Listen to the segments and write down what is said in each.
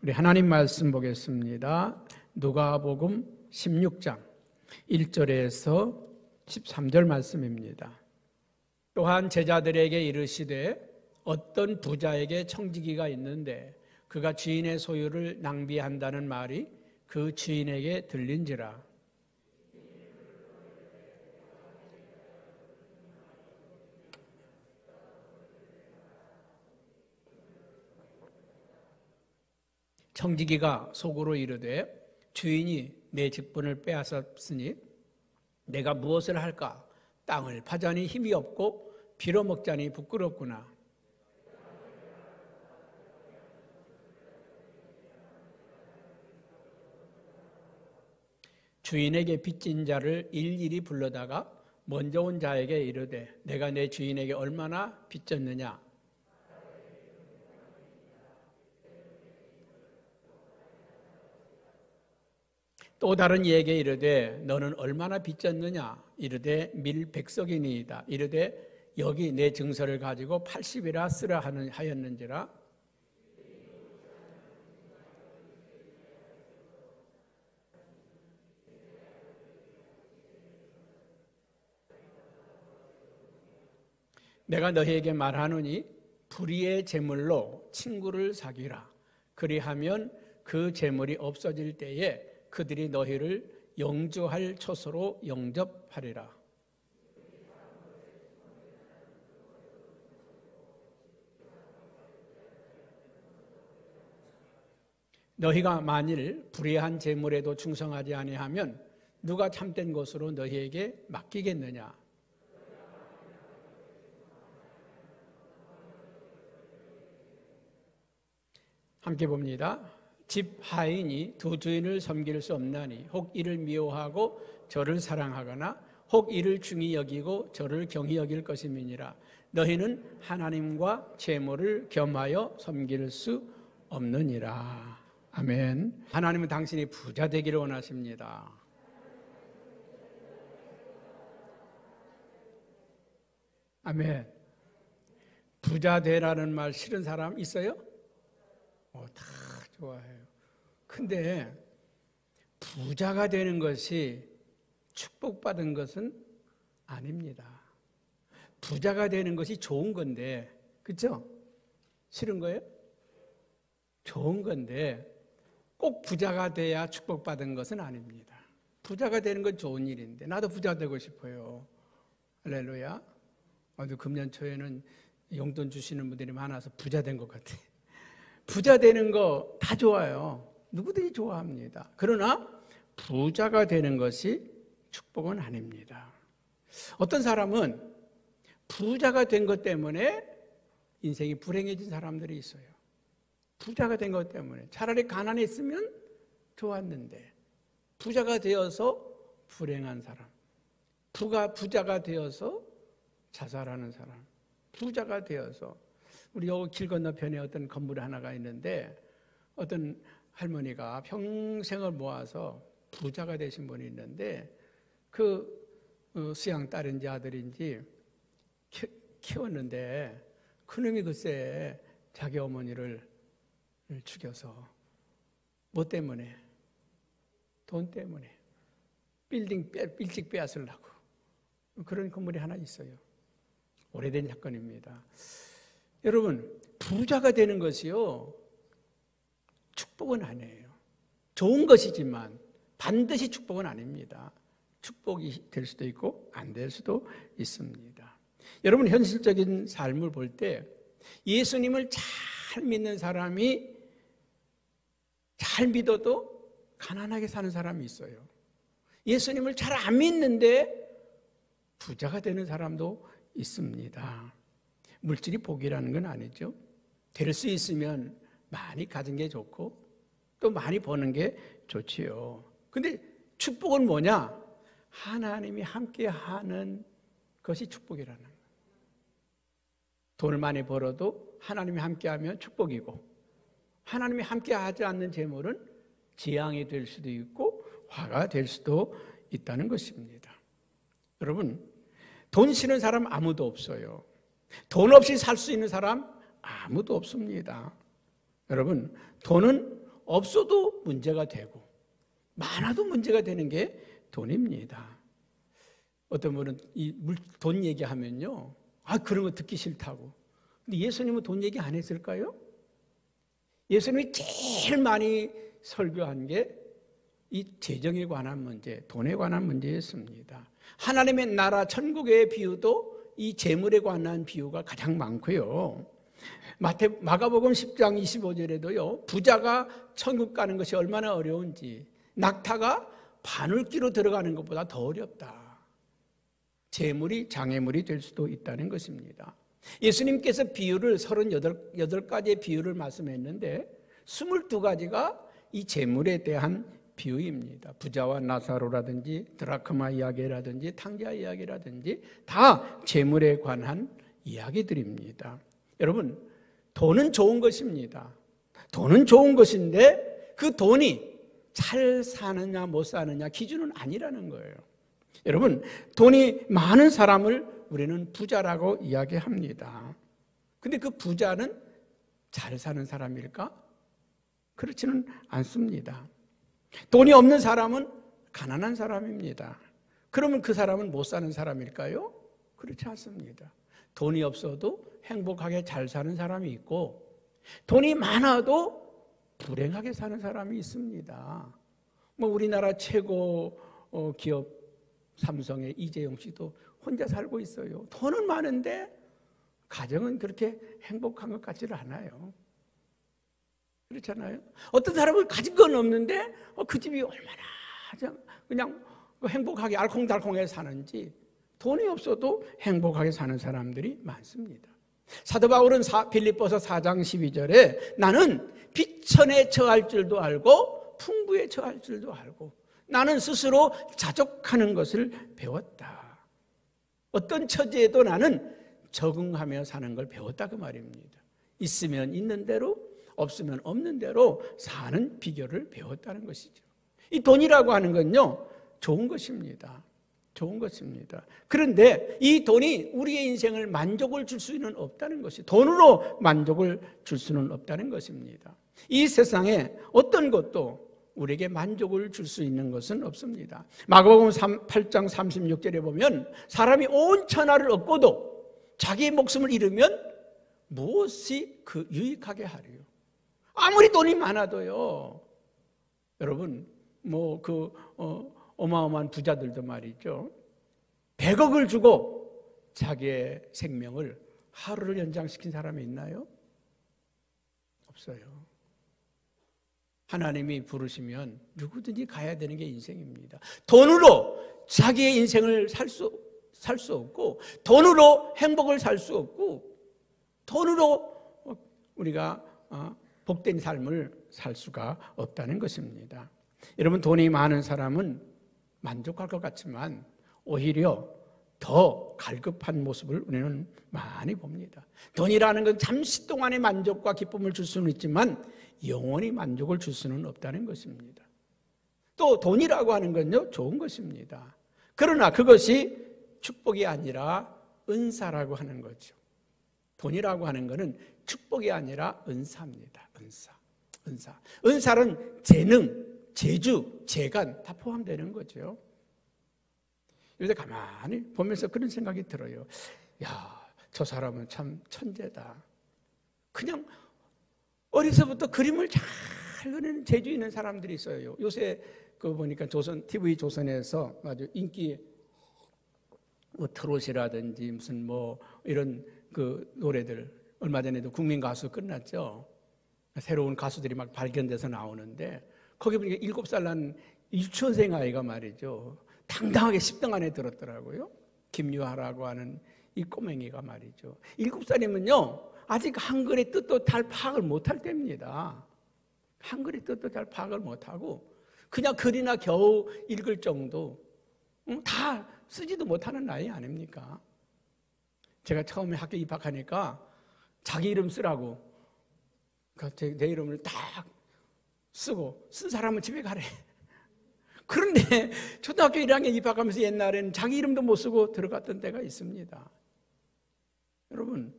우리 하나님 말씀 보겠습니다. 누가복음 16장 1절에서 13절 말씀입니다. 또한 제자들에게 이르시되 어떤 부자에게 청지기가 있는데 그가 주인의 소유를 낭비한다는 말이 그 주인에게 들린지라. 청지기가 속으로 이르되 주인이 내 직분을 빼앗았으니 내가 무엇을 할까? 땅을 파자니 힘이 없고 빌어먹자니 부끄럽구나. 주인에게 빚진 자를 일일이 불러다가 먼저 온 자에게 이르되 내가 내 주인에게 얼마나 빚졌느냐? 또 다른 이에게 이르되 너는 얼마나 빚졌느냐? 이르되 밀백석이니이다. 이르되 여기 내 증서를 가지고 80이라 쓰라 하였는지라. 내가 너희에게 말하노니 불의의 재물로 친구를 사귀라. 그리하면 그 재물이 없어질 때에 그들이 너희를 영주할 처소로 영접하리라. 너희가 만일 불의한 재물에도 충성하지 아니하면 누가 참된 것으로 너희에게 맡기겠느냐? 함께 봅니다. 집 하인이 두 주인을 섬길 수 없나니 혹 이를 미워하고 저를 사랑하거나 혹 이를 중히 여기고 저를 경히 여길 것임이니라. 너희는 하나님과 재물을 겸하여 섬길 수 없느니라. 아멘. 하나님은 당신이 부자 되기를 원하십니다. 아멘. 부자 되라는 말 싫은 사람 있어요? 다 좋아해요. 근데 부자가 되는 것이 축복받은 것은 아닙니다. 부자가 되는 것이 좋은 건데, 그렇죠? 싫은 거예요? 좋은 건데 꼭 부자가 돼야 축복받은 것은 아닙니다. 부자가 되는 건 좋은 일인데 나도 부자 되고 싶어요. 할렐루야. 금년 초에는 용돈 주시는 분들이 많아서 부자 된 것 같아요. 부자 되는 거 다 좋아요. 누구든지 좋아합니다. 그러나 부자가 되는 것이 축복은 아닙니다. 어떤 사람은 부자가 된 것 때문에 인생이 불행해진 사람들이 있어요. 부자가 된 것 때문에 차라리 가난했으면 좋았는데 부자가 되어서 불행한 사람, 부자가 되어서 자살하는 사람, 부자가 되어서 우리 여기 길 건너편에 어떤 건물 하나가 있는데 어떤 할머니가 평생을 모아서 부자가 되신 분이 있는데 그 수양 딸인지 아들인지 키웠는데 그놈이 글쎄 자기 어머니를 죽여서 뭐 때문에? 돈 때문에 빌딩 빼앗으려고 그런 건물이 하나 있어요. 오래된 사건입니다. 여러분, 부자가 되는 것이요 축복은 아니에요. 좋은 것이지만 반드시 축복은 아닙니다. 축복이 될 수도 있고 안 될 수도 있습니다. 여러분, 현실적인 삶을 볼 때 예수님을 잘 믿는 사람이 잘 믿어도 가난하게 사는 사람이 있어요. 예수님을 잘 안 믿는데 부자가 되는 사람도 있습니다. 물질이 복이라는 건 아니죠. 될 수 있으면 많이 가진 게 좋고 또 많이 버는 게 좋지요. 근데 축복은 뭐냐? 하나님이 함께하는 것이 축복이라는 거예요. 돈을 많이 벌어도 하나님이 함께하면 축복이고 하나님이 함께하지 않는 재물은 재앙이 될 수도 있고 화가 될 수도 있다는 것입니다. 여러분, 돈 싫은 사람 아무도 없어요. 돈 없이 살 수 있는 사람 아무도 없습니다. 여러분, 돈은 없어도 문제가 되고 많아도 문제가 되는 게 돈입니다. 어떤 분은 돈 얘기하면요, 그런 거 듣기 싫다고. 근데 예수님은 돈 얘기 안 했을까요? 예수님이 제일 많이 설교한 게 이 재정에 관한 문제, 돈에 관한 문제였습니다. 하나님의 나라 천국의 비유도 이 재물에 관한 비유가 가장 많고요. 마가복음 10장 25절에도요, 부자가 천국 가는 것이 얼마나 어려운지, 낙타가 바늘귀로 들어가는 것보다 더 어렵다. 재물이 장애물이 될 수도 있다는 것입니다. 예수님께서 비유를 38가지의 비유를 말씀했는데 22가지가 이 재물에 대한 비유입니다. 부자와 나사로라든지 드라크마 이야기라든지 탕자 이야기라든지 다 재물에 관한 이야기들입니다. 여러분, 돈은 좋은 것입니다. 돈은 좋은 것인데 그 돈이 잘 사느냐 못 사느냐 기준은 아니라는 거예요. 여러분, 돈이 많은 사람을 우리는 부자라고 이야기합니다. 근데 그 부자는 잘 사는 사람일까? 그렇지는 않습니다. 돈이 없는 사람은 가난한 사람입니다. 그러면 그 사람은 못 사는 사람일까요? 그렇지 않습니다. 돈이 없어도 행복하게 잘 사는 사람이 있고 돈이 많아도 불행하게 사는 사람이 있습니다. 우리나라 최고 기업 삼성의 이재용 씨도 혼자 살고 있어요. 돈은 많은데 가정은 그렇게 행복한 것 같지는 않아요. 그렇잖아요. 어떤 사람은 가진 건 없는데 그 집이 얼마나 그냥 행복하게 알콩달콩하게 사는지, 돈이 없어도 행복하게 사는 사람들이 많습니다. 사도 바울은 빌립보서 4장 12절에 나는 비천에 처할 줄도 알고 풍부에 처할 줄도 알고 나는 스스로 자족하는 것을 배웠다. 어떤 처지에도 나는 적응하며 사는 걸 배웠다, 그 말입니다. 있으면 있는 대로, 없으면 없는 대로 사는 비결을 배웠다는 것이죠. 이 돈이라고 하는 건요, 좋은 것입니다. 좋은 것입니다. 그런데 이 돈이 우리의 인생을 만족을 줄 수는 없다는 것이, 돈으로 만족을 줄 수는 없다는 것입니다. 이 세상에 어떤 것도 우리에게 만족을 줄 수 있는 것은 없습니다. 마가복음 8장 36절에 보면 사람이 온 천하를 얻고도 자기의 목숨을 잃으면 무엇이 그 유익하게 하리요. 아무리 돈이 많아도요. 여러분, 어마어마한 부자들도 말이죠. 100억을 주고 자기의 생명을 하루를 연장시킨 사람이 있나요? 없어요. 하나님이 부르시면 누구든지 가야 되는 게 인생입니다. 돈으로 자기의 인생을 살 수 없고, 돈으로 행복을 살 수 없고, 돈으로 우리가 복된 삶을 살 수가 없다는 것입니다. 여러분, 돈이 많은 사람은 만족할 것 같지만 오히려 더 갈급한 모습을 우리는 많이 봅니다. 돈이라는 건 잠시 동안의 만족과 기쁨을 줄 수는 있지만 영원히 만족을 줄 수는 없다는 것입니다. 또 돈이라고 하는 건요, 좋은 것입니다. 그러나 그것이 축복이 아니라 은사라고 하는 거죠. 돈이라고 하는 것은 축복이 아니라 은사입니다. 은사. 은사는 재능, 재주, 재간 다 포함되는 거죠. 요새 가만히 보면서 그런 생각이 들어요. 야, 저 사람은 참 천재다. 그냥 어려서부터 그림을 잘 그리는 재주 있는 사람들이 있어요. 요새 보니까 TV 조선에서 아주 인기 트롯이라든지 무슨 이런 노래들, 얼마 전에도 국민 가수 끝났죠. 새로운 가수들이 막 발견돼서 나오는데 거기 보니까 7살 난 유치원생 아이가 말이죠. 당당하게 10등 안에 들었더라고요. 김유하라고 하는 이 꼬맹이가 말이죠. 7살이면요. 아직 한글의 뜻도 잘 파악을 못할 때입니다. 한글의 뜻도 잘 파악을 못하고 그냥 글이나 겨우 읽을 정도, 다 쓰지도 못하는 나이 아닙니까? 제가 처음에 학교 입학하니까 자기 이름 쓰라고 내 이름을 딱 쓰고 쓴 사람은 집에 가래. 그런데 초등학교 1학년 입학하면서 옛날에는 자기 이름도 못 쓰고 들어갔던 때가 있습니다. 여러분,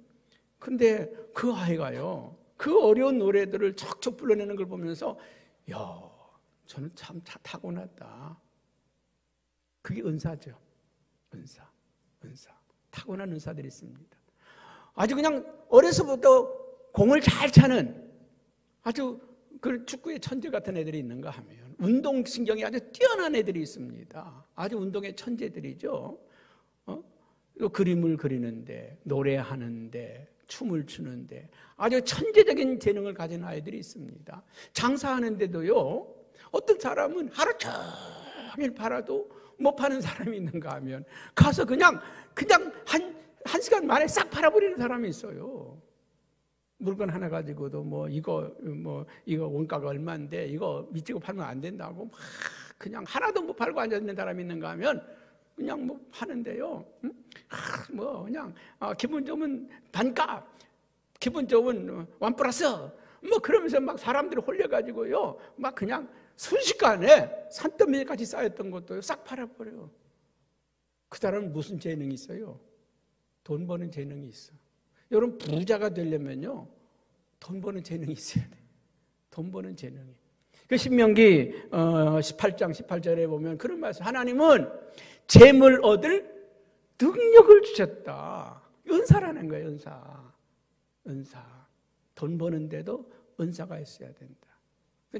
근데 그 아이가요, 그 어려운 노래들을 척척 불러내는 걸 보면서 야, 저는 참 타고났다. 그게 은사죠. 은사. 타고난 은사들이 있습니다. 아주 그냥 어려서부터 공을 잘 차는 아주 그 축구의 천재 같은 애들이 있는가 하면 운동신경이 아주 뛰어난 애들이 있습니다. 아주 운동의 천재들이죠. 그림을 그리는데, 노래하는데, 춤을 추는데 아주 천재적인 재능을 가진 아이들이 있습니다. 장사하는데도요, 어떤 사람은 하루 종일 팔아도 못 파는 사람이 있는가 하면 가서 그냥 한 시간 만에 싹 팔아버리는 사람이 있어요. 물건 하나 가지고도 이거 원가가 얼마인데 이거 미치고 팔면 안 된다고 막 그냥 하나도 못 팔고 앉아있는 사람이 있는가 하면 그냥 파는데요. 그냥 기분 좋으면 반값, 기분 좋으면 원 플러스 그러면서 막 사람들이 홀려가지고요, 막 그냥 순식간에 산더미까지 쌓였던 것도 싹 팔아버려요. 그 사람은 무슨 재능이 있어요? 돈 버는 재능이 있어. 여러분, 부자가 되려면요, 돈 버는 재능이 있어야 돼. 돈 버는 재능이. 그 신명기 18장 18절에 보면 그런 말씀, 하나님은 재물 얻을 능력을 주셨다. 은사라는 거예요. 은사. 돈 버는데도 은사가 있어야 된다.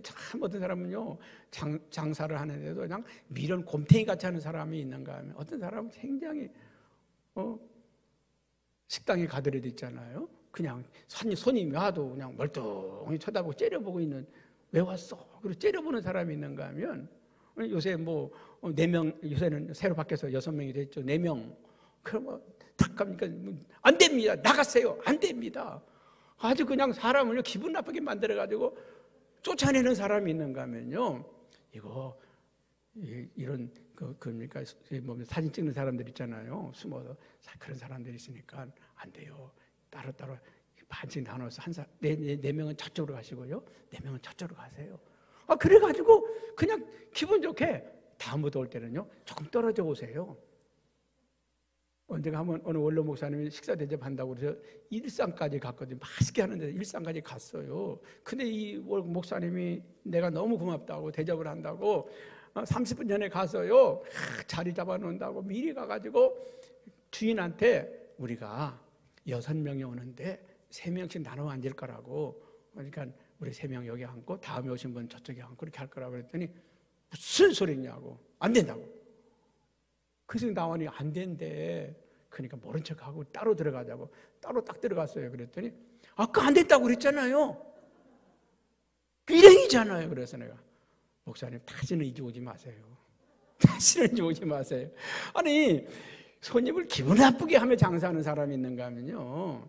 참 어떤 사람은요, 장사를 하는데도 그냥 미련 곰탱이 같이 하는 사람이 있는가 하면, 어떤 사람은 굉장히 식당에 가더라도 있잖아요. 그냥 손님이 와도 그냥 멀뚱히 쳐다보고 째려보고 있는, 왜 왔어? 그리고 째려보는 사람이 있는가 하면, 요새 4명, 요새는 새로 바뀌어서 6명이 됐죠. 4명. 그러면 탁 가니까 안 됩니다. 나가세요. 안 됩니다. 아주 그냥 사람을 기분 나쁘게 만들어가지고 쫓아내는 사람이 있는가 하면요, 이런 그러니까 사진 찍는 사람들 있잖아요. 숨어서 그런 사람들이 있으니까 안 돼요. 따로따로 반씩 나눠서 네 명은 저쪽으로 가시고요, 4명은 저쪽으로 가세요. 그래가지고 그냥 기분 좋게 다음부터 올 때는요, 조금 떨어져 오세요. 언젠가 한번 어느 원로 목사님이 식사 대접한다고 그래서 일산까지 갔거든요. 맛있게 하는데 일산까지 갔어요. 근데 이 목사님이 내가 너무 고맙다고 대접을 한다고 30분 전에 가서요, 자리 잡아놓는다고 미리 가가지고 주인한테 우리가 6명이 오는데 3명씩 나눠 앉을 거라고, 그러니까 우리 3명 여기 앉고 다음에 오신 분 저쪽에 앉고 그렇게 할 거라고 그랬더니 무슨 소리냐고, 안 된다고. 그래서 나오니 안 된대. 그러니까 모른 척하고 따로 들어가자고 따로 딱 들어갔어요. 그랬더니 아까 안 됐다고 그랬잖아요. 일행이잖아요. 그래서 내가, 목사님 다시는 이제 오지 마세요. 다시는 이제 오지 마세요. 아니, 손님을 기분 나쁘게 하며 장사하는 사람이 있는가 하면요,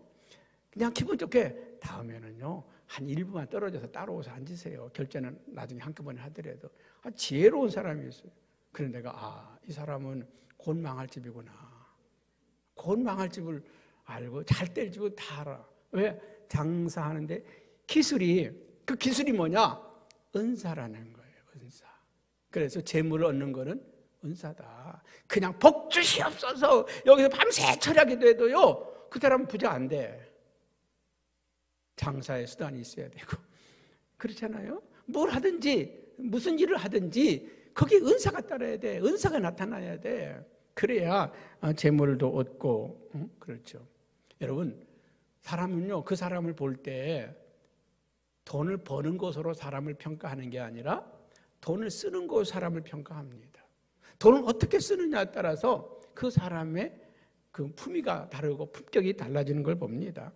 그냥 기분 좋게 다음에는요 한 1분만 떨어져서 따로 오서 앉으세요. 결제는 나중에 한꺼번에 하더라도. 지혜로운 사람이 있어요. 그런 내가 이 사람은 곧 망할 집이구나. 곧 망할 집을 알고 잘 될 집은 다 알아. 왜? 장사하는데 그 기술이 뭐냐? 은사라는 거예요. 은사. 그래서 재물을 얻는 거는 은사다. 그냥 복 주시옵소서 여기서 밤새 철야기도 해도요, 그 사람은 부자 안 돼. 장사의 수단이 있어야 되고, 그렇잖아요. 뭘 하든지 무슨 일을 하든지 거기에 은사가 따라야 돼. 은사가 나타나야 돼. 그래야 재물도 얻고, 그렇죠. 여러분, 사람은요, 그 사람을 볼 때 돈을 버는 것으로 사람을 평가하는 게 아니라 돈을 쓰는 것으로 사람을 평가합니다. 돈을 어떻게 쓰느냐에 따라서 그 사람의 그 품위가 다르고 품격이 달라지는 걸 봅니다.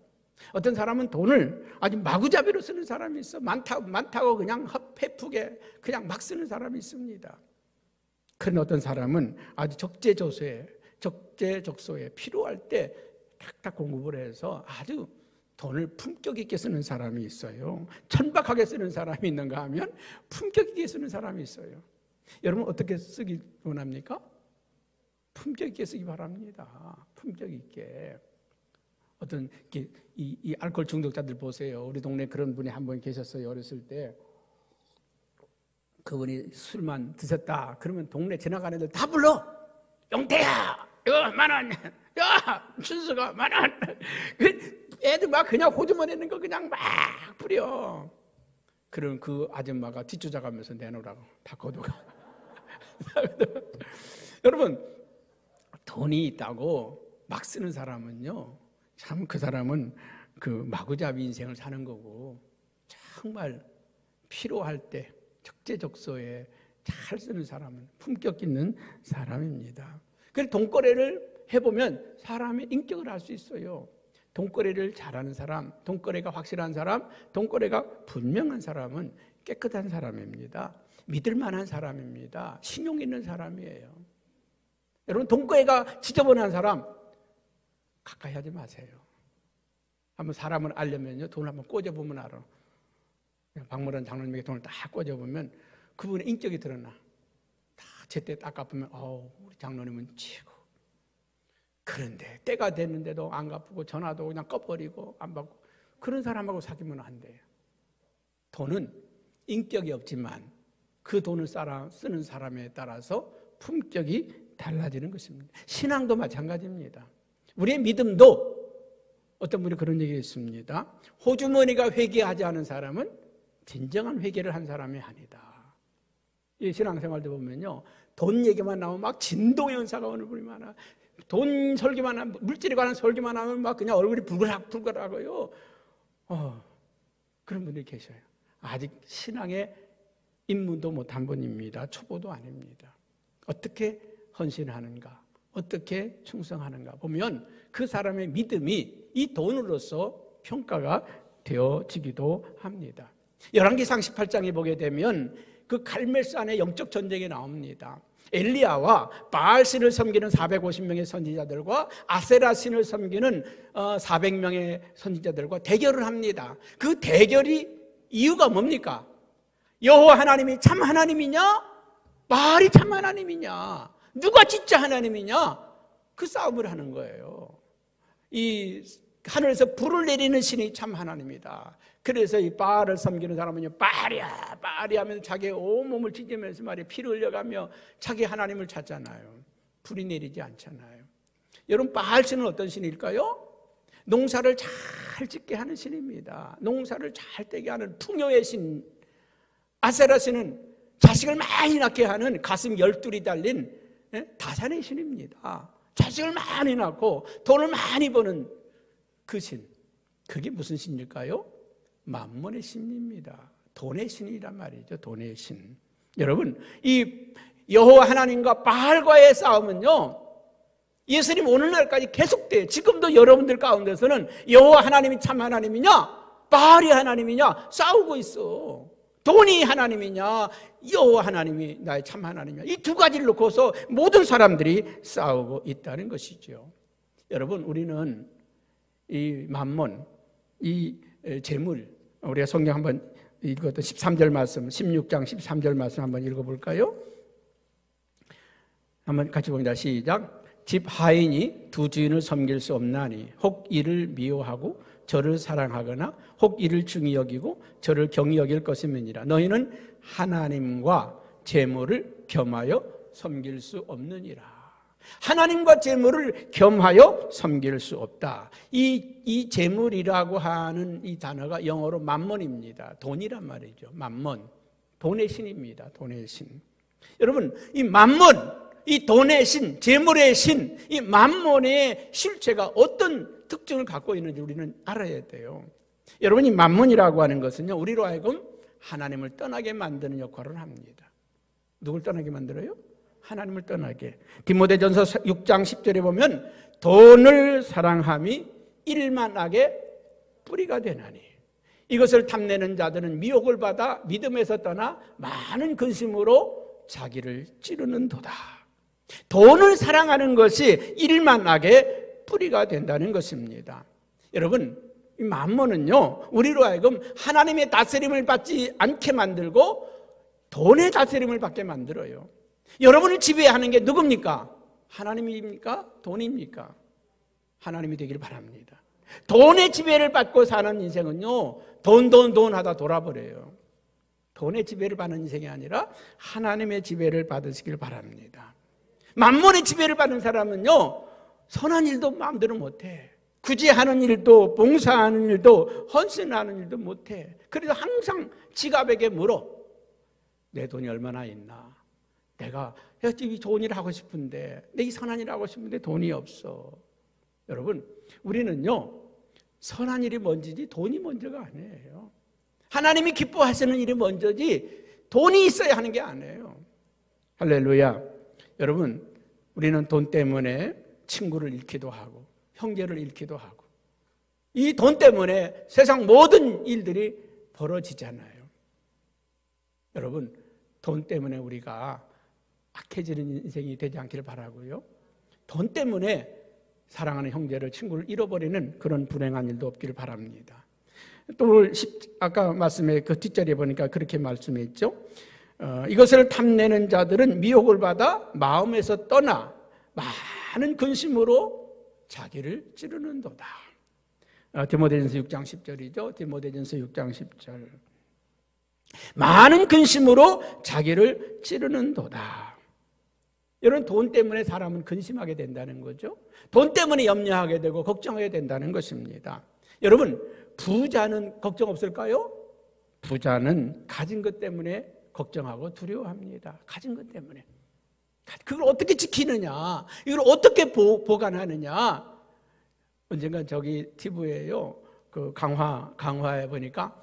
어떤 사람은 돈을 아주 마구잡이로 쓰는 사람이 있어. 많다고 그냥 헤프게 그냥 막 쓰는 사람이 있습니다. 그런 어떤 사람은 아주 적재적소에 필요할 때 탁탁 공급을 해서 아주 돈을 품격 있게 쓰는 사람이 있어요. 천박하게 쓰는 사람이 있는가 하면 품격 있게 쓰는 사람이 있어요. 여러분 어떻게 쓰기 원합니까? 품격 있게 쓰기 바랍니다. 품격 있게. 어떤 이 알코올 중독자들 보세요. 우리 동네 그런 분이 한 분 계셨어요. 어렸을 때 그분이 술만 드셨다 그러면 동네 지나가는 애들 다 불러. 용태야 이거 10,000원, 야 준수가 10,000원. 애들 아줌마가 그냥 호주머니에 있는 거 그냥 막 뿌려. 그럼 그 아줌마가 뒤쫓아가면서 내놓으라고 다 거두가. 여러분, 돈이 있다고 막 쓰는 사람은요, 참 그 사람은 그 마구잡이 인생을 사는 거고, 정말 필요할 때 적재적소에 잘 쓰는 사람은 품격 있는 사람입니다. 그래서 돈거래를 해보면 사람의 인격을 알 수 있어요. 돈거래를 잘하는 사람, 돈거래가 확실한 사람, 돈거래가 분명한 사람은 깨끗한 사람입니다. 믿을 만한 사람입니다. 신용 있는 사람이에요. 여러분, 돈거래가 지저분한 사람 가까이 하지 마세요. 한번 사람을 알려면요, 돈을 한번 꽂아보면 알아. 박물관 장로님에게 돈을 딱 꽂아보면 그분의 인격이 드러나. 다 제때 딱 갚으면 우리 장로님은 최고. 그런데 때가 됐는데도 안 갚고 전화도 그냥 꺼버리고 안 받고, 그런 사람하고 사귀면 안 돼요. 돈은 인격이 없지만 그 돈을 쓰는 사람에 따라서 품격이 달라지는 것입니다. 신앙도 마찬가지입니다. 우리의 믿음도 어떤 분이 그런 얘기가 있습니다. 호주머니가 회개하지 않은 사람은 진정한 회개를 한 사람이 아니다. 이 신앙생활도 보면요, 돈 얘기만 나오면 막 진동연사가 오는 분이 많아. 돈 설교만 하면, 물질에 관한 설교만 하면 막 그냥 얼굴이 불그락불그락하고요. 그런 분들이 계셔요. 아직 신앙의 입문도 못한 분입니다. 초보도 아닙니다. 어떻게 헌신하는가, 어떻게 충성하는가 보면 그 사람의 믿음이 이 돈으로서 평가가 되어지기도 합니다. 열왕기상 18장에 보게 되면 그 갈멜산의 영적 전쟁이 나옵니다. 엘리야와 바알신을 섬기는 450명의 선지자들과 아세라신을 섬기는 400명의 선지자들과 대결을 합니다. 그 대결이 이유가 뭡니까? 여호와 하나님이 참 하나님이냐? 바알이 참 하나님이냐? 누가 진짜 하나님이냐? 그 싸움을 하는 거예요. 이 하늘에서 불을 내리는 신이 참 하나님이다. 그래서 이 바알을 섬기는 사람은요, 바알이야 바알이 하면서 자기의 온몸을 찢으면서 말이야 피를 흘려가며 자기 하나님을 찾잖아요. 불이 내리지 않잖아요. 여러분, 바알신은 어떤 신일까요? 농사를 잘 짓게 하는 신입니다. 농사를 잘 되게 하는 풍요의 신. 아세라신은 자식을 많이 낳게 하는 가슴 12이 달린 다산의 신입니다. 자식을 많이 낳고 돈을 많이 버는 그 신. 그게 무슨 신일까요? 만몬의 신입니다. 돈의 신이란 말이죠. 돈의 신. 여러분, 이 여호와 하나님과 바알과의 싸움은요, 예수님 오늘날까지 계속돼요. 지금도 여러분들 가운데서는 여호와 하나님이 참 하나님이냐, 바알이 하나님이냐 싸우고 있어. 돈이 하나님이냐, 여호와 하나님이 나의 참 하나님이냐, 이 두 가지를 놓고서 모든 사람들이 싸우고 있다는 것이죠. 여러분, 우리는 이 만몬, 이 재물, 우리가 성경 한번 읽었던 13절 말씀, 16장 13절 말씀 한번 읽어볼까요? 한번 같이 봅니다. 시작. 집 하인이 두 주인을 섬길 수 없나니 혹 이를 미워하고 저를 사랑하거나 혹 이를 중히 여기고 저를 경히 여길 것임이니라. 너희는 하나님과 재물을 겸하여 섬길 수 없느니라. 하나님과 재물을 겸하여 섬길 수 없다. 이 재물이라고 하는 이 단어가 영어로 만몬입니다. 돈이란 말이죠. 만몬, 돈의 신입니다. 돈의 신. 여러분, 이 만몬, 이 돈의 신, 재물의 신, 이 만몬의 실체가 어떤 특징을 갖고 있는지 우리는 알아야 돼요. 여러분, 이 만몬이라고 하는 것은요, 우리로 하여금 하나님을 떠나게 만드는 역할을 합니다. 누굴 떠나게 만들어요? 하나님을 떠나게. 디모데전서 6장 10절에 보면 돈을 사랑함이 일만하게 뿌리가 되나니 이것을 탐내는 자들은 미혹을 받아 믿음에서 떠나 많은 근심으로 자기를 찌르는도다. 돈을 사랑하는 것이 일만하게 뿌리가 된다는 것입니다. 여러분, 이 만몬은요, 우리로 하여금 하나님의 다스림을 받지 않게 만들고 돈의 다스림을 받게 만들어요. 여러분을 지배하는 게 누굽니까? 하나님입니까? 돈입니까? 하나님이 되기를 바랍니다. 돈의 지배를 받고 사는 인생은요, 돈 하다 돌아버려요. 돈의 지배를 받는 인생이 아니라 하나님의 지배를 받으시길 바랍니다. 만몬의 지배를 받는 사람은요, 선한 일도 마음대로 못해. 굳이 하는 일도, 봉사하는 일도, 헌신하는 일도 못해. 그래서 항상 지갑에게 물어. 내 돈이 얼마나 있나? 내가 이 좋은 일 하고 싶은데, 내 이 선한 일 하고 싶은데 돈이 없어. 여러분, 우리는요, 선한 일이 먼저지 돈이 먼저가 아니에요. 하나님이 기뻐하시는 일이 먼저지 돈이 있어야 하는 게 아니에요. 할렐루야. 여러분, 우리는 돈 때문에 친구를 잃기도 하고 형제를 잃기도 하고 이 돈 때문에 세상 모든 일들이 벌어지잖아요. 여러분, 돈 때문에 우리가 악해지는 인생이 되지 않기를 바라고요. 돈 때문에 사랑하는 형제를, 친구를 잃어버리는 그런 불행한 일도 없기를 바랍니다. 또 아까 말씀에 그 뒷자리에 보니까 그렇게 말씀했죠. 이것을 탐내는 자들은 미혹을 받아 마음에서 떠나 많은 근심으로 자기를 찌르는도다. 디모데전서 6장 10절이죠. 디모데전서 6장 10절. 많은 근심으로 자기를 찌르는도다. 여러분, 돈 때문에 사람은 근심하게 된다는 거죠. 돈 때문에 염려하게 되고 걱정하게 된다는 것입니다. 여러분, 부자는 걱정 없을까요? 부자는 가진 것 때문에 걱정하고 두려워합니다. 가진 것 때문에. 그걸 어떻게 지키느냐, 이걸 어떻게 보관하느냐. 언젠가 저기 TV에요, 그 강화에 보니까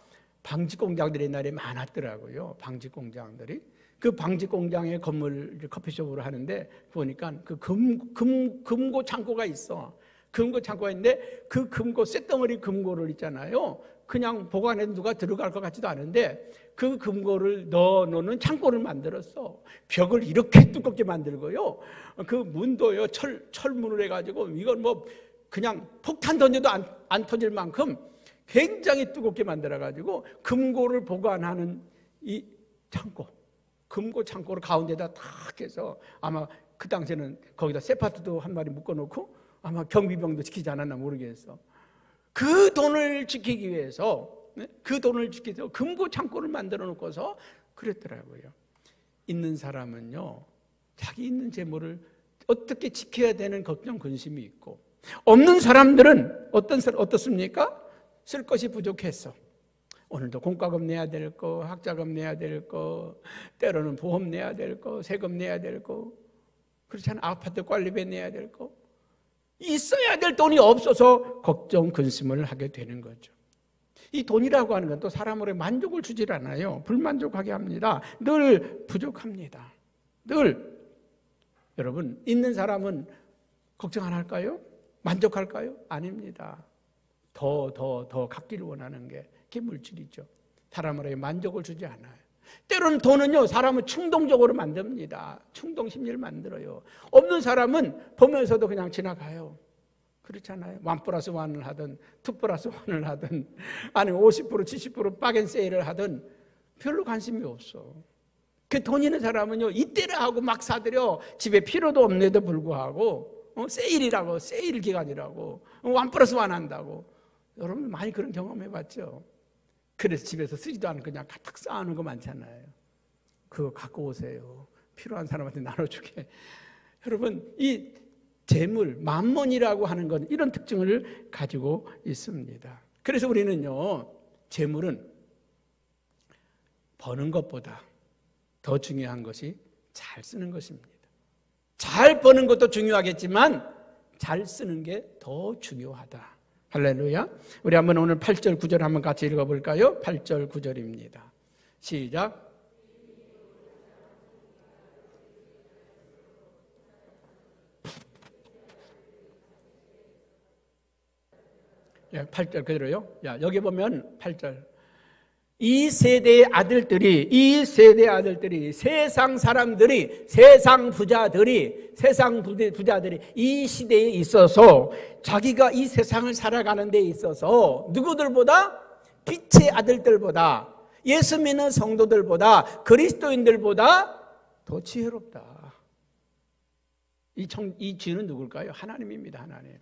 방직 공장들이 옛날에 많았더라고요. 방직 공장들이. 그 방직 공장의 건물 커피숍으로 하는데 보니까 그 금고 창고가 있어. 금고 창고가 있는데 그 금고, 쇳덩어리 금고를 있잖아요. 그냥 보관해도 누가 들어갈 것 같지도 않은데 그 금고를 넣어놓는 창고를 만들었어. 벽을 이렇게 두껍게 만들고요. 그 문도요, 철문을 해가지고 이건 뭐 그냥 폭탄 던져도 안 터질 만큼 굉장히 두껍게 만들어가지고 금고를 보관하는 이 창고, 금고 창고를 가운데다 탁 해서 아마 그 당시에는 거기다 세파트도 한 마리 묶어놓고 아마 경비병도 지키지 않았나 모르겠어. 그 돈을 지키기 위해서, 그 돈을 지키기 위해서 금고 창고를 만들어 놓고서 그랬더라고요. 있는 사람은요, 자기 있는 재물을 어떻게 지켜야 되는 걱정, 근심이 있고, 없는 사람들은 어떻습니까? 쓸 것이 부족해서 오늘도 공과금 내야 될 거, 학자금 내야 될 거, 때로는 보험 내야 될 거, 세금 내야 될 거, 그렇잖아요. 아파트 관리비 내야 될 거, 있어야 될 돈이 없어서 걱정, 근심을 하게 되는 거죠. 이 돈이라고 하는 건 또 사람으로의 만족을 주질 않아요. 불만족하게 합니다. 늘 부족합니다. 늘. 여러분, 있는 사람은 걱정 안 할까요? 만족할까요? 아닙니다. 더 갖기를 원하는 게 그게 물질이죠. 사람으로의 만족을 주지 않아요. 때로는 돈은요, 사람을 충동적으로 만듭니다. 충동 심리를 만들어요. 없는 사람은 보면서도 그냥 지나가요. 그렇잖아요. 1+1을 하든 2+1을 하든 아니면 50% 70% 박앤세일을 하든 별로 관심이 없어. 그 돈 있는 사람은요, 이때라 하고 막 사들여. 집에 필요도 없는데도 불구하고 세일이라고, 세일 기간이라고 1+1 한다고. 여러분 많이 그런 경험해봤죠? 그래서 집에서 쓰지도 않고 그냥 가득 쌓아놓은 거 많잖아요. 그거 갖고 오세요. 필요한 사람한테 나눠주게. 여러분, 이 재물, 만몬이라고 하는 건 이런 특징을 가지고 있습니다. 그래서 우리는요, 재물은 버는 것보다 더 중요한 것이 잘 쓰는 것입니다. 잘 버는 것도 중요하겠지만 잘 쓰는 게 더 중요하다. 할렐루야. 우리 한번 오늘 8절 9절 한번 같이 읽어볼까요? 8절 9절입니다. 시작. 예, 8절 그대로요. 야, 여기 보면 8절. 이 세대의 아들들이, 세상 사람들이, 세상 부자들이 이 시대에 있어서 자기가 이 세상을 살아가는 데 있어서 누구들보다, 빛의 아들들보다, 예수 믿는 성도들보다, 그리스도인들보다 더 지혜롭다. 이 지혜는 누굴까요? 하나님입니다. 하나님.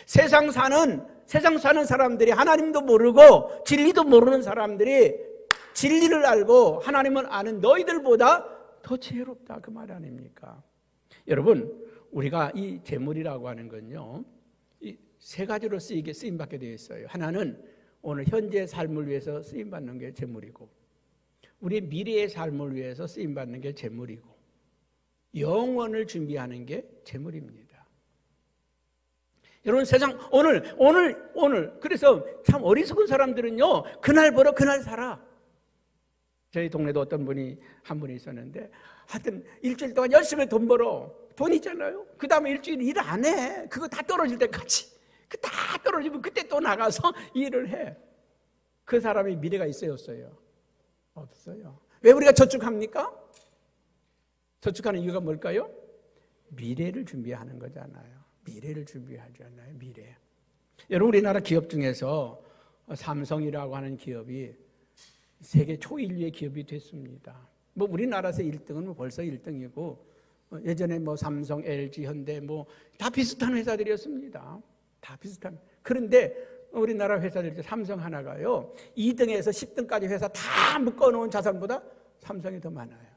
세상 사는 사람들이, 하나님도 모르고 진리도 모르는 사람들이 진리를 알고 하나님을 아는 너희들보다 더 지혜롭다, 그 말 아닙니까? 여러분, 우리가 이 재물이라고 하는 건요, 세 가지로 쓰임받게 되어 있어요. 하나는 오늘 현재 삶을 위해서 쓰임받는 게 재물이고, 우리 미래의 삶을 위해서 쓰임받는 게 재물이고, 영원을 준비하는 게 재물입니다. 여러분, 세상 오늘 그래서 참 어리석은 사람들은요, 그날 벌어 그날 살아. 저희 동네도 어떤 분이 한 분이 있었는데, 하여튼 일주일 동안 열심히 돈 벌어. 돈 있잖아요. 그 다음에 일주일 일 안 해. 그거 다 떨어질 때까지. 그 다 떨어지면 그때 또 나가서 일을 해. 그 사람이 미래가 있어요, 없어요? 없어요. 왜 우리가 저축합니까? 저축하는 이유가 뭘까요? 미래를 준비하는 거잖아요. 미래를 준비하잖아요. 미래. 여러분, 우리나라 기업 중에서 삼성이라고 하는 기업이 세계 초일류의 기업이 됐습니다. 뭐 우리나라에서 1등은 벌써 1등이고, 예전에 뭐 삼성, LG, 현대 뭐 다 비슷한 회사들이었습니다. 다 비슷한. 그런데 우리나라 회사들 삼성 하나가요, 2등에서 10등까지 회사 다 묶어놓은 자산보다 삼성이 더 많아요.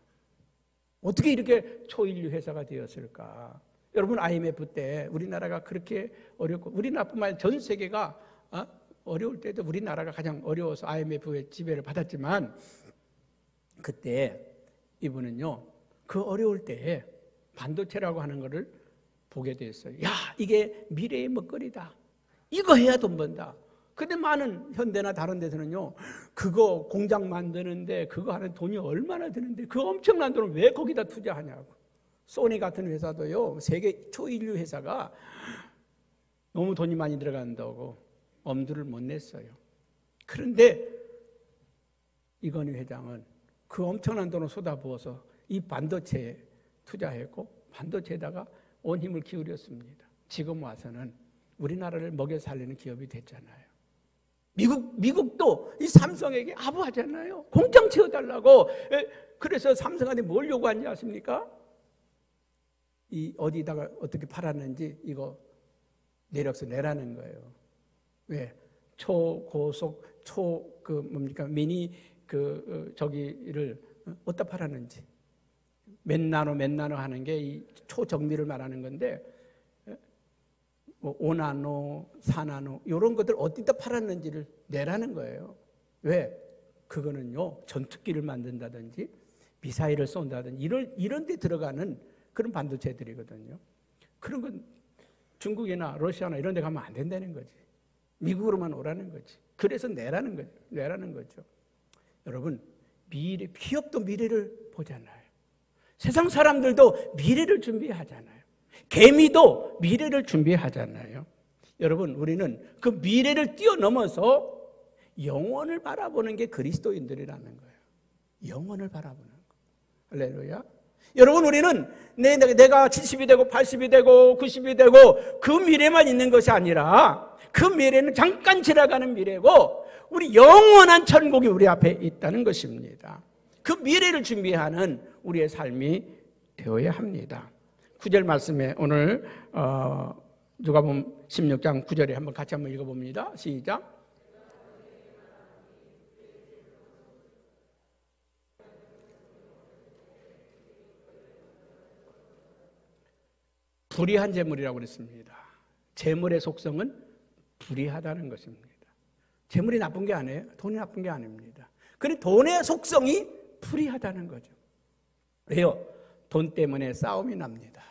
어떻게 이렇게 초일류 회사가 되었을까? 여러분, IMF 때 우리나라가 그렇게 어렵고, 우리나라뿐만 아니라 전 세계가 어려울 때도 우리나라가 가장 어려워서 IMF의 지배를 받았지만, 그때 이분은요, 그 어려울 때에 반도체라고 하는 것을 보게 됐어요. 야, 이게 미래의 먹거리다. 이거 해야 돈 번다. 근데 많은 현대나 다른 데서는요, 그거 공장 만드는데 그거 하는 돈이 얼마나 드는데 그 엄청난 돈을 왜 거기다 투자하냐고. 소니 같은 회사도요, 세계 초일류 회사가 너무 돈이 많이 들어간다고 엄두를 못 냈어요. 그런데 이건희 회장은 그 엄청난 돈을 쏟아부어서 이 반도체에 투자했고, 반도체에다가 온 힘을 기울였습니다. 지금 와서는 우리나라를 먹여 살리는 기업이 됐잖아요. 미국도 이 삼성에게 아부하잖아요. 공장 채워달라고. 그래서 삼성한테 뭘 요구하는지 아십니까? 이 어디다가 어떻게 팔았는지 이거 내력서 내라는 거예요. 왜? 초고속 미니 저기를 어디다 팔았는지. 몇 나노 하는 게 이 초정밀을 말하는 건데, 뭐 5나노, 4나노 이런 것들 어디다 팔았는지를 내라는 거예요. 왜? 그거는요, 전투기를 만든다든지 미사일을 쏜다든지 이런 데 들어가는 그런 반도체들이거든요. 그런 건 중국이나 러시아나 이런 데 가면 안 된다는 거지. 미국으로만 오라는 거지. 그래서 내라는 거죠. 여러분, 기업도 미래를 보잖아요. 세상 사람들도 미래를 준비하잖아요. 개미도 미래를 준비하잖아요. 여러분, 우리는 그 미래를 뛰어넘어서 영원을 바라보는 게 그리스도인들이라는 거예요. 영원을 바라보는 거. 할렐루야. 여러분, 우리는 내가 70이 되고 80이 되고 90이 되고 그 미래만 있는 것이 아니라, 그 미래는 잠깐 지나가는 미래고 우리 영원한 천국이 우리 앞에 있다는 것입니다. 그 미래를 준비하는 우리의 삶이 되어야 합니다. 9절 말씀에 오늘 누가복음 16장 9절에 한번 같이 한번 읽어봅니다. 시작. 불의한 재물이라고 그랬습니다. 재물의 속성은 불의하다는 것입니다. 재물이 나쁜 게 아니에요. 돈이 나쁜 게 아닙니다. 그런데 돈의 속성이 불의하다는 거죠. 왜요? 돈 때문에 싸움이 납니다.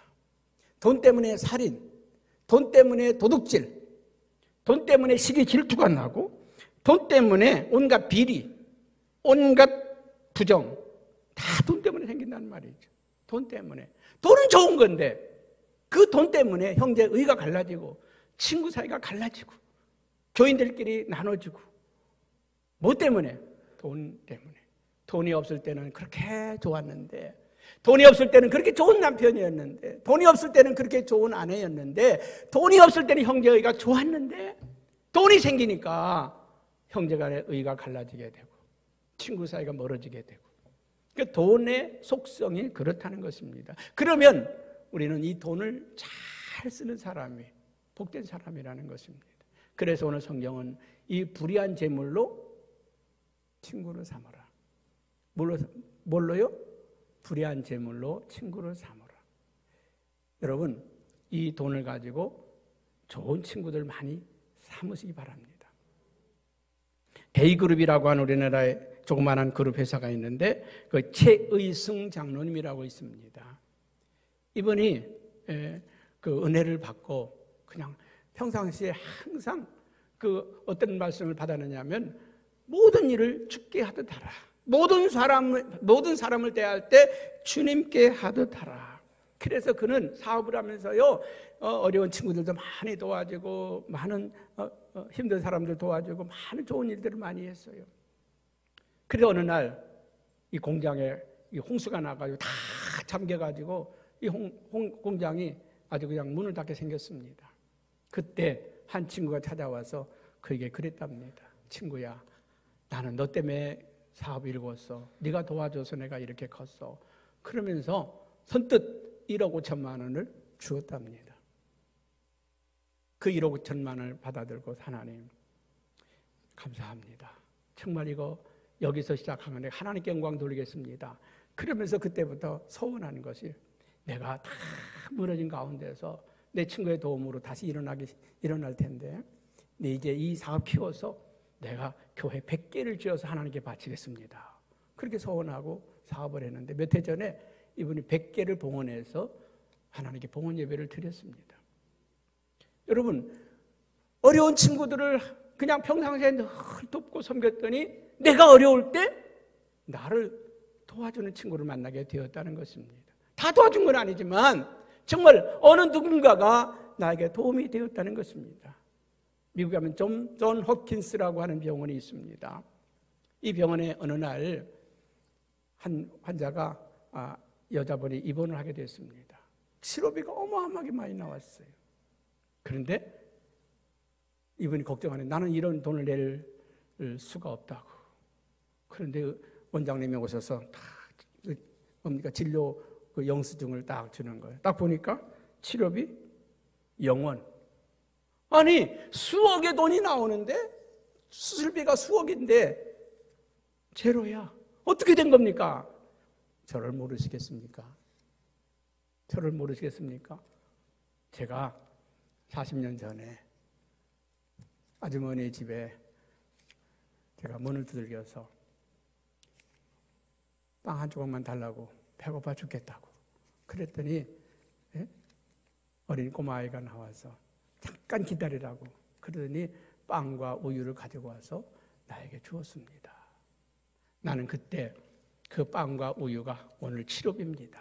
돈 때문에 살인, 돈 때문에 도둑질, 돈 때문에 시기 질투가 나고, 돈 때문에 온갖 비리, 온갖 부정, 다 돈 때문에 생긴다는 말이죠. 돈 때문에. 돈은 좋은 건데 그 돈 때문에 형제 의가 갈라지고, 친구 사이가 갈라지고, 교인들끼리 나눠지고. 뭐 때문에? 돈 때문에. 돈이 없을 때는 그렇게 좋았는데, 돈이 없을 때는 그렇게 좋은 남편이었는데, 돈이 없을 때는 그렇게 좋은 아내였는데, 돈이 없을 때는 형제의가 좋았는데, 돈이 생기니까 형제간의 의가 갈라지게 되고 친구 사이가 멀어지게 되고. 그러니까 돈의 속성이 그렇다는 것입니다. 그러면 우리는 이 돈을 잘 쓰는 사람이 복된 사람이라는 것입니다. 그래서 오늘 성경은 이 불의한 재물로 친구를 삼아라. 뭘로요? 불의한 재물로 친구를 삼아라. 여러분, 이 돈을 가지고 좋은 친구들 많이 삼으시기 바랍니다. 데이그룹이라고 하는 우리나라의 조그마한 그룹 회사가 있는데 그 최의승 장로님이라고 있습니다. 이분이 그 은혜를 받고 그냥 평상시에 항상 그 어떤 말씀을 받았느냐면 모든 일을 주께 하듯 하라. 모든 사람을 대할 때 주님께 하듯 하라. 그래서 그는 사업을 하면서요, 어려운 친구들도 많이 도와주고, 많은 힘든 사람들 도와주고, 많은 좋은 일들을 많이 했어요. 그래서 어느 날 이 공장에 이 홍수가 나가지고 다 잠겨가지고 이 공장이 아주 그냥 문을 닫게 생겼습니다. 그때 한 친구가 찾아와서 그에게 그랬답니다. 친구야, 나는 너 때문에 사업이 일궜어. 네가 도와줘서 내가 이렇게 컸어. 그러면서 선뜻 1억 5천만 원을 주었답니다. 그 1억 5천만 원을 받아들고 하나님 감사합니다. 정말 이거 여기서 시작한 건데 하나님께 영광 돌리겠습니다. 그러면서 그때부터 소원하는 것이 내가 다 무너진 가운데서 내 친구의 도움으로 다시 일어날 텐데 이제 이 사업 키워서 내가 교회 100개를 지어서 하나님께 바치겠습니다. 그렇게 소원하고 사업을 했는데 몇 해 전에 이분이 100개를 봉헌해서 하나님께 봉헌 예배를 드렸습니다. 여러분, 어려운 친구들을 그냥 평상시에 늘 돕고 섬겼더니 내가 어려울 때 나를 도와주는 친구를 만나게 되었다는 것입니다. 다 도와준 건 아니지만 정말 어느 누군가가 나에게 도움이 되었다는 것입니다. 미국에 가면 존 홉킨스라고 하는 병원이 있습니다. 이 병원에 어느 날 한 환자가 여자분이 입원을 하게 됐습니다. 치료비가 어마어마하게 많이 나왔어요. 그런데 이분이 걱정하는, 나는 이런 돈을 낼 수가 없다고. 그런데 원장님이 오셔서 다 뭡니까 진료 그 영수증을 딱 주는 거예요. 딱 보니까 치료비 0원. 아니 수억의 돈이 나오는데 수술비가 수억인데 제로야. 어떻게 된 겁니까? 저를 모르시겠습니까? 저를 모르시겠습니까? 제가 40년 전에 아주머니 집에 제가 문을 두들겨서 빵 한 조각만 달라고 배고파 죽겠다고 그랬더니 어린 꼬마아이가 나와서 잠깐 기다리라고 그러더니 빵과 우유를 가지고 와서 나에게 주었습니다. 나는 그때 그 빵과 우유가 오늘 치료비입니다.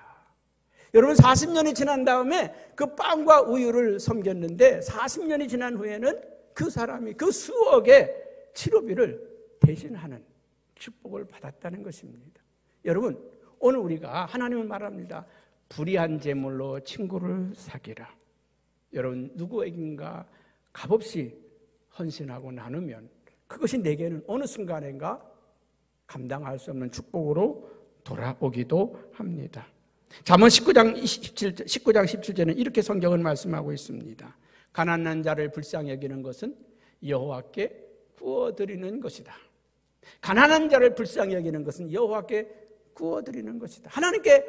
여러분 40년이 지난 다음에 그 빵과 우유를 섬겼는데 40년이 지난 후에는 그 사람이 그 수억의 치료비를 대신하는 축복을 받았다는 것입니다. 여러분 오늘 우리가 하나님은 말합니다. 불의한 재물로 친구를 사귀라. 여러분 누구에겐가 값없이 헌신하고 나누면 그것이 내게는 어느 순간인가 감당할 수 없는 축복으로 돌아오기도 합니다. 잠언 19장 17절에는 이렇게 성경은 말씀하고 있습니다. 가난한 자를 불쌍히 여기는 것은 여호와께 구워드리는 것이다. 가난한 자를 불쌍히 여기는 것은 여호와께 구워드리는 것이다. 하나님께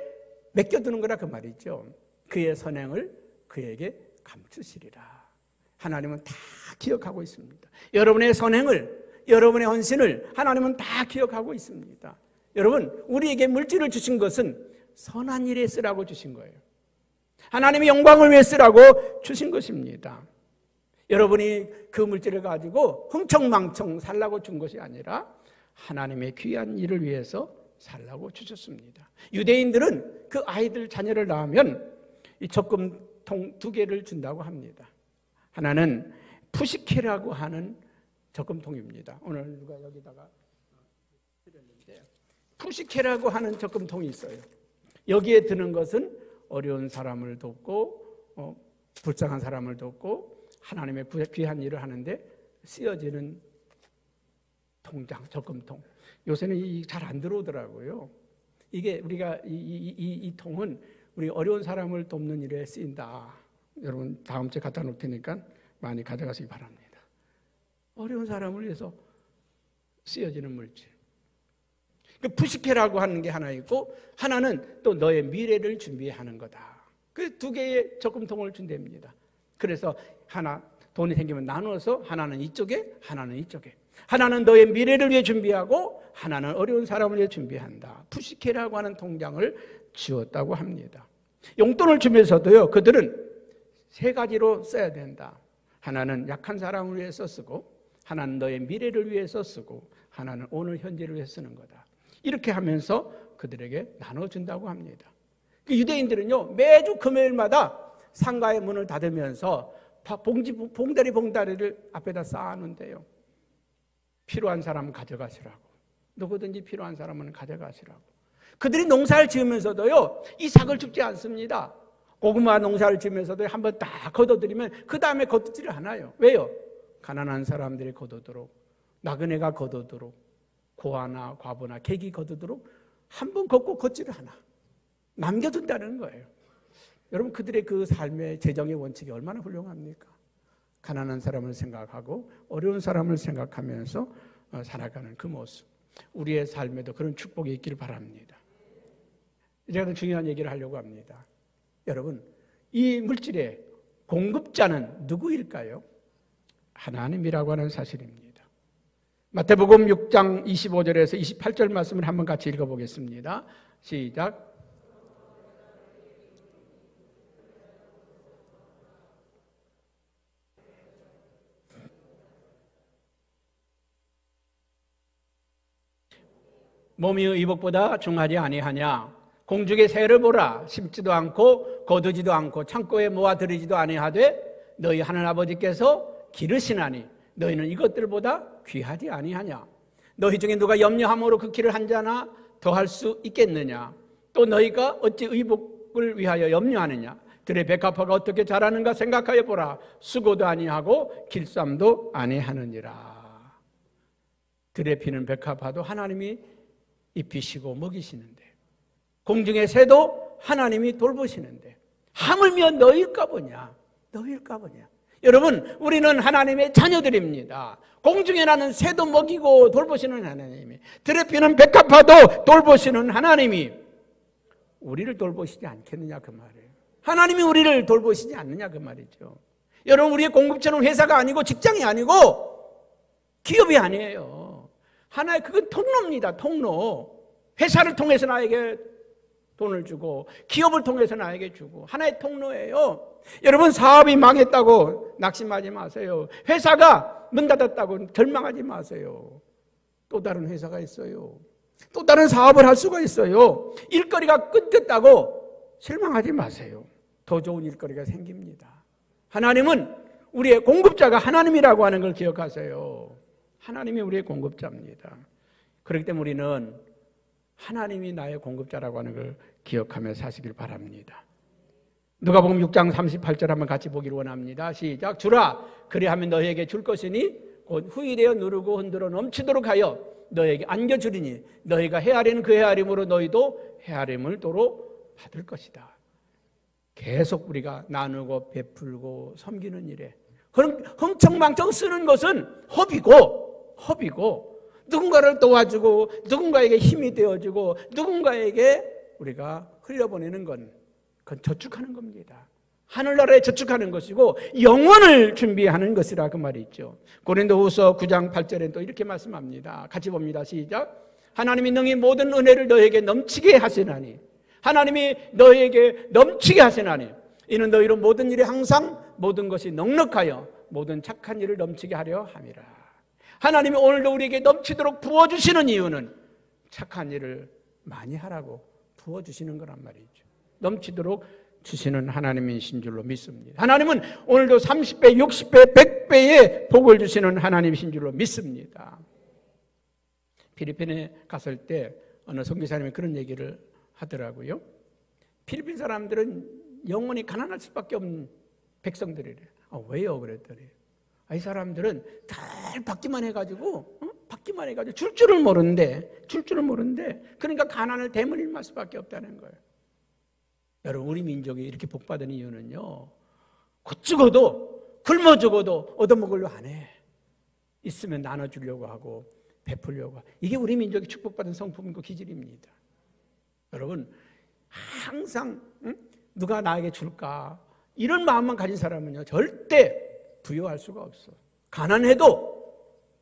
맡겨두는 거라 그 말이죠. 그의 선행을 그에게 감추시리라. 하나님은 다 기억하고 있습니다. 여러분의 선행을, 여러분의 헌신을 하나님은 다 기억하고 있습니다. 여러분, 우리에게 물질을 주신 것은 선한 일에 쓰라고 주신 거예요. 하나님의 영광을 위해 쓰라고 주신 것입니다. 여러분이 그 물질을 가지고 흥청망청 살라고 준 것이 아니라 하나님의 귀한 일을 위해서 살라고 주셨습니다. 유대인들은 그 아이들 자녀를 낳으면 이 적금통 2개를 준다고 합니다. 하나는 푸시케라고 하는 적금통입니다. 오늘 누가 여기다가 드렸는데 푸시케라고 하는 적금통이 있어요. 여기에 드는 것은 어려운 사람을 돕고 불쌍한 사람을 돕고 하나님의 귀한 일을 하는데 쓰여지는 통장, 적금통. 요새는 잘 안 들어오더라고요. 이게 우리가 이 통은 우리 어려운 사람을 돕는 일에 쓰인다. 여러분 다음 주에 갖다 놓을 테니까 많이 가져가시기 바랍니다. 어려운 사람을 위해서 쓰여지는 물질. 그 푸시케라고 하는 게 하나 있고 하나는 또 너의 미래를 준비하는 거다. 그 2개의 적금통을 준답니다. 그래서 하나 돈이 생기면 나누어서 하나는 이쪽에, 하나는 이쪽에. 하나는 너의 미래를 위해 준비하고 하나는 어려운 사람을 위해 준비한다. 푸시케라고 하는 통장을 지었다고 합니다. 용돈을 주면서도요, 그들은 세 가지로 써야 된다. 하나는 약한 사람을 위해서 쓰고, 하나는 너의 미래를 위해서 쓰고, 하나는 오늘 현재를 위해 쓰는 거다. 이렇게 하면서 그들에게 나눠준다고 합니다. 유대인들은요, 매주 금요일마다 상가의 문을 닫으면서 봉다리를 앞에다 쌓아놓는데요. 필요한 사람 가져가시라고. 누구든지 필요한 사람은 가져가시라고. 그들이 농사를 지으면서도요, 이삭을 줍지 않습니다. 고구마 농사를 지으면서도 한번 다 거둬들이면 그 다음에 거두지를 않아요. 왜요? 가난한 사람들이 거두도록, 나그네가 거두도록, 고아나 과부나 객이 거두도록 한 번 걷고 걷지를 않아. 남겨둔다는 거예요. 여러분, 그들의 그 삶의 재정의 원칙이 얼마나 훌륭합니까? 가난한 사람을 생각하고 어려운 사람을 생각하면서 살아가는 그 모습. 우리의 삶에도 그런 축복이 있기를 바랍니다. 제가 더 중요한 얘기를 하려고 합니다. 여러분, 이 물질의 공급자는 누구일까요? 하나님이라고 하는 사실입니다. 마태복음 6장 25절에서 28절 말씀을 한번 같이 읽어보겠습니다. 시작. 몸이 의복보다 중하지 아니하냐? 공중의 새를 보라. 심지도 않고 거두지도 않고 창고에 모아들이지도 아니하되 너희 하늘 아버지께서 기르시나니 너희는 이것들보다 귀하지 아니하냐? 너희 중에 누가 염려함으로 그 길을 한 자나 더할 수 있겠느냐? 또 너희가 어찌 의복을 위하여 염려하느냐? 들의 백합화가 어떻게 자라는가 생각하여 보라. 수고도 아니하고 길쌈도 아니하느니라. 들에 피는 백합화도 하나님이 입히시고 먹이시는데, 공중의 새도 하나님이 돌보시는데, 하물며 너희일까 보냐? 너희일까 보냐? 여러분, 우리는 하나님의 자녀들입니다. 공중에 나는 새도 먹이고 돌보시는 하나님이, 들에 피는 백합화도 돌보시는 하나님이 우리를 돌보시지 않겠느냐 그 말이에요. 하나님이 우리를 돌보시지 않느냐 그 말이죠. 여러분, 우리의 공급처는 회사가 아니고 직장이 아니고 기업이 아니에요. 하나의 그건 통로입니다. 통로. 회사를 통해서 나에게 돈을 주고 기업을 통해서 나에게 주고 하나의 통로예요. 여러분, 사업이 망했다고 낙심하지 마세요. 회사가 문 닫았다고 절망하지 마세요. 또 다른 회사가 있어요. 또 다른 사업을 할 수가 있어요. 일거리가 끊겼다고 실망하지 마세요. 더 좋은 일거리가 생깁니다. 하나님은 우리의 공급자가 하나님이라고 하는 걸 기억하세요. 하나님이 우리의 공급자입니다. 그렇기 때문에 우리는 하나님이 나의 공급자라고 하는 걸 기억하며 사시길 바랍니다. 누가복음 6장 38절 한번 같이 보기를 원합니다. 시작. 주라, 그리하면 너희에게 줄 것이니 곧 후일되어 누르고 흔들어 넘치도록 하여 너희에게 안겨주리니 너희가 헤아리는 그 헤아림으로 너희도 헤아림을 도로 받을 것이다. 계속 우리가 나누고 베풀고 섬기는 일에, 그럼 흥청망청 쓰는 것은 허비고 누군가를 도와주고 누군가에게 힘이 되어주고 누군가에게 우리가 흘려보내는 건 그건 저축하는 겁니다. 하늘나라에 저축하는 것이고 영원을 준비하는 것이라 그 말이 있죠. 고린도후서 9장 8절에 또 이렇게 말씀합니다. 같이 봅니다. 시작. 하나님이 능히 모든 은혜를 너에게 넘치게 하시나니, 하나님이 너에게 넘치게 하시나니 이는 너희로 모든 일에 항상 모든 것이 넉넉하여 모든 착한 일을 넘치게 하려 함이라. 하나님이 오늘도 우리에게 넘치도록 부어주시는 이유는 착한 일을 많이 하라고 부어주시는 거란 말이죠. 넘치도록 주시는 하나님이신 줄로 믿습니다. 하나님은 오늘도 30배, 60배, 100배의 복을 주시는 하나님이신 줄로 믿습니다. 필리핀에 갔을 때 어느 선교사님이 그런 얘기를 하더라고요. 필리핀 사람들은 영원히 가난할 수밖에 없는 백성들이래. 왜요? 그랬더니 이 사람들은 잘 받기만 해가지고 줄 줄을 모르는데 그러니까 가난을 대물림할 수밖에 없다는 거예요. 여러분, 우리 민족이 이렇게 복받은 이유는요, 곧 죽어도 굶어 죽어도 얻어먹으려 안 해. 있으면 나눠주려고 하고 베풀려고 하고. 이게 우리 민족이 축복받은 성품이고 기질입니다. 여러분, 항상 누가 나에게 줄까 이런 마음만 가진 사람은요 절대 부여할 수가 없어. 가난해도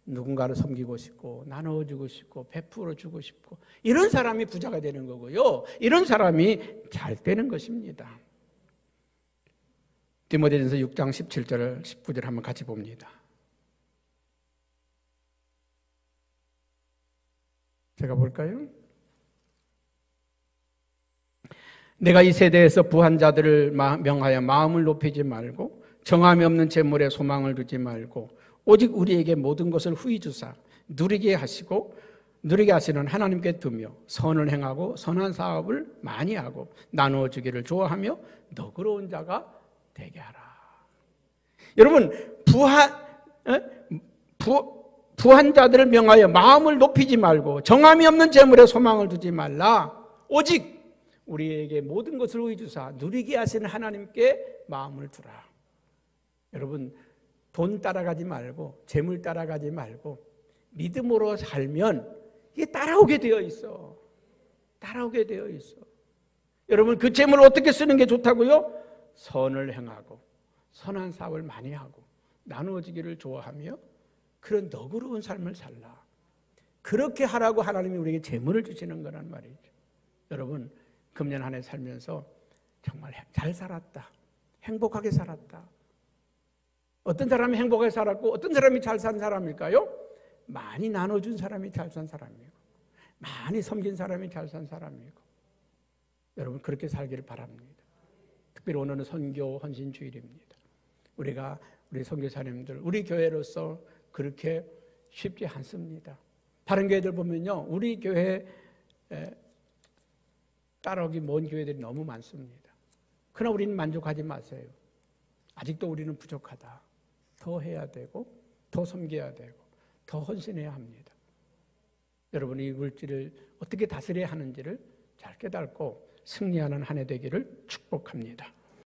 누군가를 섬기고 싶고 나눠주고 싶고 베풀어 주고 싶고 이런 사람이 부자가 되는 거고요. 이런 사람이 잘 되는 것입니다. 디모데전서 6장 17절 19절 한번 같이 봅니다. 제가 볼까요? 내가 이 세대에서 부한 자들을 명하여 마음을 높이지 말고 정함이 없는 재물에 소망을 두지 말고 오직 우리에게 모든 것을 후히 주사 누리게 하시는 하나님께 두며 선을 행하고 선한 사업을 많이 하고 나누어 주기를 좋아하며 너그러운 자가 되게 하라. 여러분 부한 자들을 명하여 마음을 높이지 말고 정함이 없는 재물에 소망을 두지 말라. 오직 우리에게 모든 것을 후히 주사 누리게 하시는 하나님께 마음을 두라. 여러분 돈 따라가지 말고 재물 따라가지 말고 믿음으로 살면 이게 따라오게 되어 있어. 따라오게 되어 있어. 여러분 그 재물을 어떻게 쓰는 게 좋다고요? 선을 행하고 선한 사업을 많이 하고 나누어지기를 좋아하며 그런 너그러운 삶을 살라. 그렇게 하라고 하나님이 우리에게 재물을 주시는 거란 말이죠. 여러분 금년 한 해 살면서 정말 잘 살았다. 행복하게 살았다. 어떤 사람이 행복하게 살았고 어떤 사람이 잘 산 사람일까요? 많이 나눠준 사람이 잘 산 사람이고 많이 섬긴 사람이 잘 산 사람이고 여러분 그렇게 살기를 바랍니다. 특별히 오늘은 선교 헌신 주일입니다. 우리 선교사님들 우리 교회로서 그렇게 쉽지 않습니다. 다른 교회들 보면요 우리 교회 따라오기 먼 교회들이 너무 많습니다. 그러나 우리는 만족하지 마세요. 아직도 우리는 부족하다. 더 해야 되고 더 섬겨야 되고 더 헌신해야 합니다. 여러분이 이 물질을 어떻게 다스려야 하는지를 잘 깨닫고 승리하는 한 해 되기를 축복합니다.